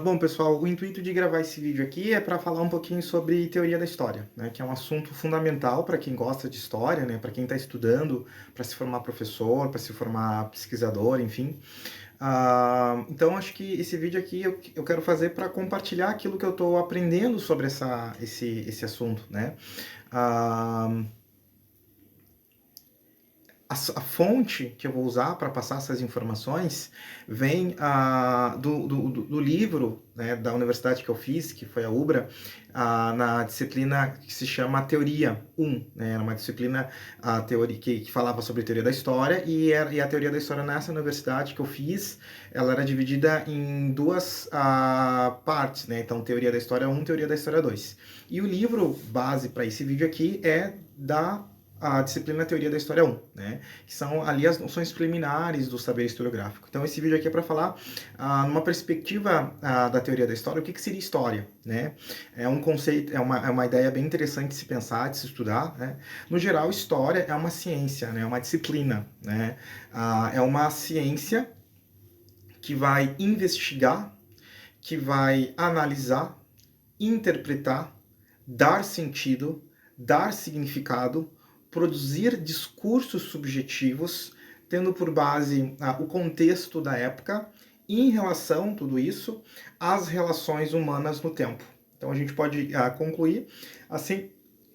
Bom, pessoal, o intuito de gravar esse vídeo aqui é para falar um pouquinho sobre teoria da história, né, que é um assunto fundamental para quem gosta de história, né, para quem está estudando para se formar professor, para se formar pesquisador, enfim. Então, acho que esse vídeo aqui eu quero fazer para compartilhar aquilo que eu estou aprendendo sobre esse assunto, né. Ah, a fonte que eu vou usar para passar essas informações vem do livro, né, da universidade que eu fiz, que foi a UBRA, na disciplina que se chama Teoria 1, né, era uma disciplina teoria, que falava sobre teoria da história, e a teoria da história nessa universidade que eu fiz, ela era dividida em duas partes, né, então teoria da história 1, teoria da história 2. E o livro base para esse vídeo aqui é da a disciplina Teoria da História 1, né? Que são ali as noções preliminares do saber historiográfico. Então esse vídeo aqui é para falar numa perspectiva da teoria da história, o que seria história, né? É um conceito, é uma ideia bem interessante de se pensar, de se estudar, né? No geral, história é uma ciência, né? É uma disciplina, né? É uma ciência que vai investigar, que vai analisar, interpretar, dar sentido, dar significado, produzir discursos subjetivos, tendo por base o contexto da época, e em relação, tudo isso, às relações humanas no tempo. Então a gente pode concluir assim,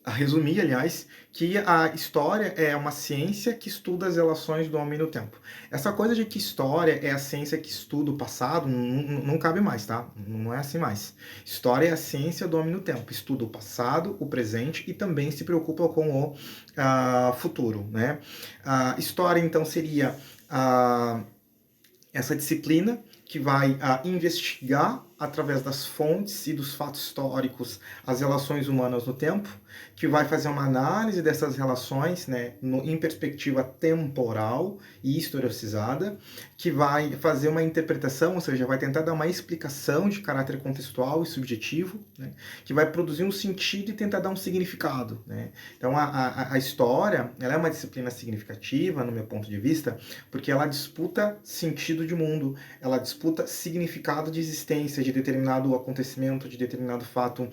a resumir, aliás, que a história é uma ciência que estuda as relações do homem no tempo. Essa coisa de que história é a ciência que estuda o passado não cabe mais, tá? Não é assim mais. História é a ciência do homem no tempo. Estuda o passado, o presente e também se preocupa com o futuro, né? História, então, seria essa disciplina que vai investigar através das fontes e dos fatos históricos as relações humanas no tempo, que vai fazer uma análise dessas relações, né, em perspectiva temporal e historicizada, que vai fazer uma interpretação, ou seja, vai tentar dar uma explicação de caráter contextual e subjetivo, né, que vai produzir um sentido e tentar dar um significado, né. Então a história, ela é uma disciplina significativa, no meu ponto de vista, porque ela disputa sentido de mundo, ela disputa significado de existência de determinado acontecimento, de determinado fato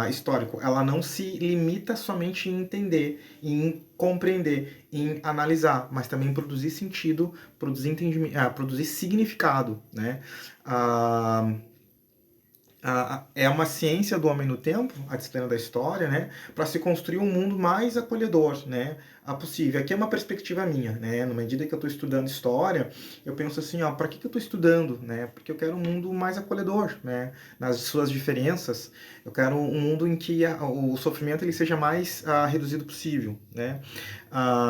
histórico. Ela não se limita somente em entender, em compreender, em analisar, mas também produzir sentido, produzir entendimento, produzir significado, né? É uma ciência do homem no tempo, a disciplina da história, né, para se construir um mundo mais acolhedor, né, possível. Aqui é uma perspectiva minha, né, na medida que eu estou estudando história, eu penso assim, ó, para que eu estou estudando, né, porque eu quero um mundo mais acolhedor, né, nas suas diferenças, eu quero um mundo em que o sofrimento ele seja mais reduzido possível, né.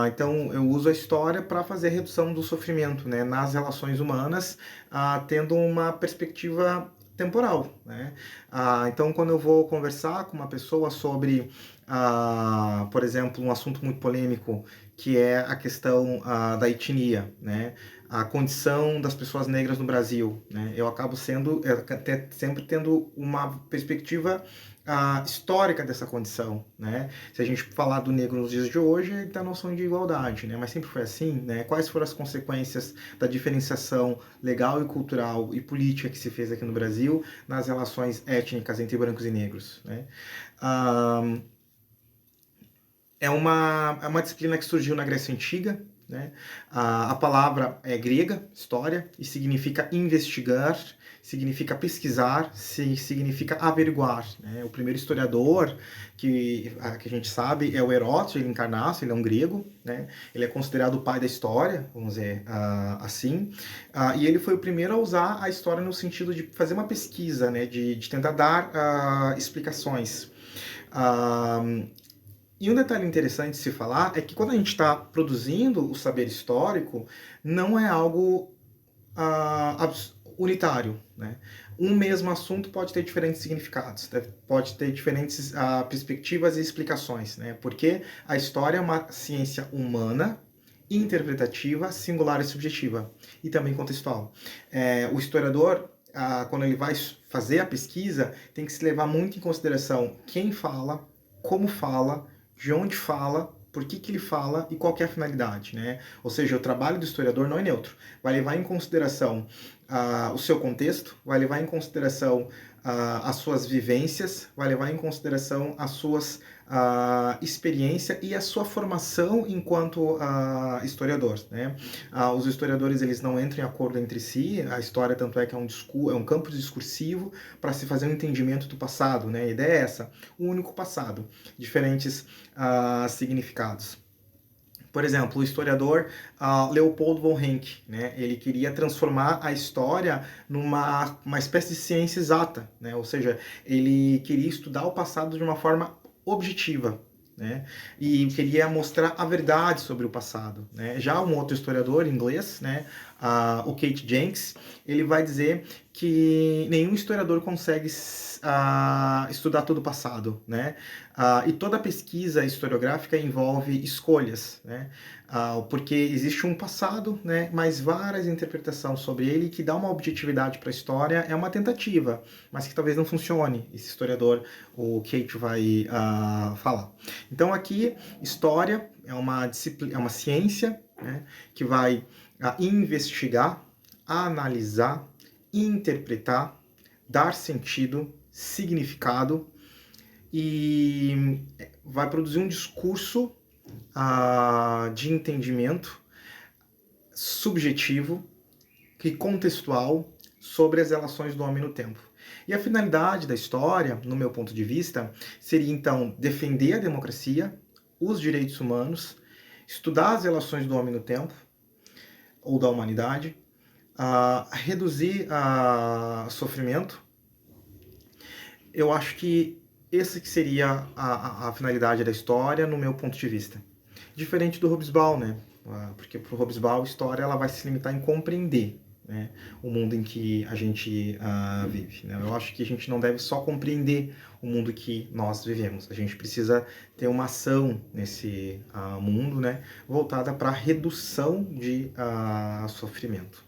Então eu uso a história para fazer a redução do sofrimento, né, nas relações humanas, tendo uma perspectiva temporal, né? Então, quando eu vou conversar com uma pessoa sobre, por exemplo, um assunto muito polêmico, que é a questão da etnia, né? A condição das pessoas negras no Brasil, né? Eu acabo sendo até sempre tendo uma perspectiva histórica dessa condição, né? Se a gente falar do negro nos dias de hoje, ele tem a noção de igualdade, né? Mas sempre foi assim, né? Quais foram as consequências da diferenciação legal e cultural e política que se fez aqui no Brasil nas relações étnicas entre brancos e negros, né? É uma disciplina que surgiu na Grécia Antiga, né? A palavra é grega, história, e significa investigar, significa pesquisar, significa averiguar, né? O primeiro historiador que a gente sabe é o Heródoto, ele encarnasse, ele é um grego, né? Ele é considerado o pai da história, vamos dizer assim, e ele foi o primeiro a usar a história no sentido de fazer uma pesquisa, né? De tentar dar explicações. E um detalhe interessante de se falar é que quando a gente está produzindo o saber histórico, não é algo unitário, né? Um mesmo assunto pode ter diferentes significados, pode ter diferentes perspectivas e explicações, né? Porque a história é uma ciência humana, interpretativa, singular e subjetiva, e também contextual. O historiador, quando ele vai fazer a pesquisa, tem que se levar muito em consideração quem fala, como fala, de onde fala, por que ele fala e qual que é a finalidade, né? Ou seja, o trabalho do historiador não é neutro. Vai levar em consideração o seu contexto, vai levar em consideração as suas vivências, vai levar em consideração as suas experiência e a sua formação enquanto historiador, né? Os historiadores, eles não entram em acordo entre si, a história tanto é que é um campo discursivo para se fazer um entendimento do passado, né? A ideia é essa, um único passado, diferentes significados. Por exemplo, o historiador Leopold von Ranke, né, ele queria transformar a história numa uma espécie de ciência exata, né, ou seja, ele queria estudar o passado de uma forma objetiva, né, e queria mostrar a verdade sobre o passado, né. Já um outro historiador inglês, né, o Kate Jenks, ele vai dizer que nenhum historiador consegue estudar todo o passado, né? E toda pesquisa historiográfica envolve escolhas, né? Porque existe um passado, né? Mas várias interpretações sobre ele que dá uma objetividade para a história é uma tentativa, mas que talvez não funcione. Esse historiador, o Kate, vai falar. Então aqui, história é uma disciplina, é uma ciência, né? Que vai investigar, analisar, interpretar, dar sentido, significado e vai produzir um discurso de entendimento subjetivo e contextual sobre as relações do homem no tempo. E a finalidade da história, no meu ponto de vista, seria então defender a democracia, os direitos humanos, estudar as relações do homem no tempo, ou da humanidade, reduzir sofrimento. Eu acho que essa que seria a finalidade da história, no meu ponto de vista. Diferente do Hobsbawm, né? Porque para o Hobsbawm a história ela vai se limitar em compreender, né, o mundo em que a gente vive, né? Eu acho que a gente não deve só compreender o mundo que nós vivemos. A gente precisa ter uma ação nesse mundo, né, voltada para a redução de sofrimento.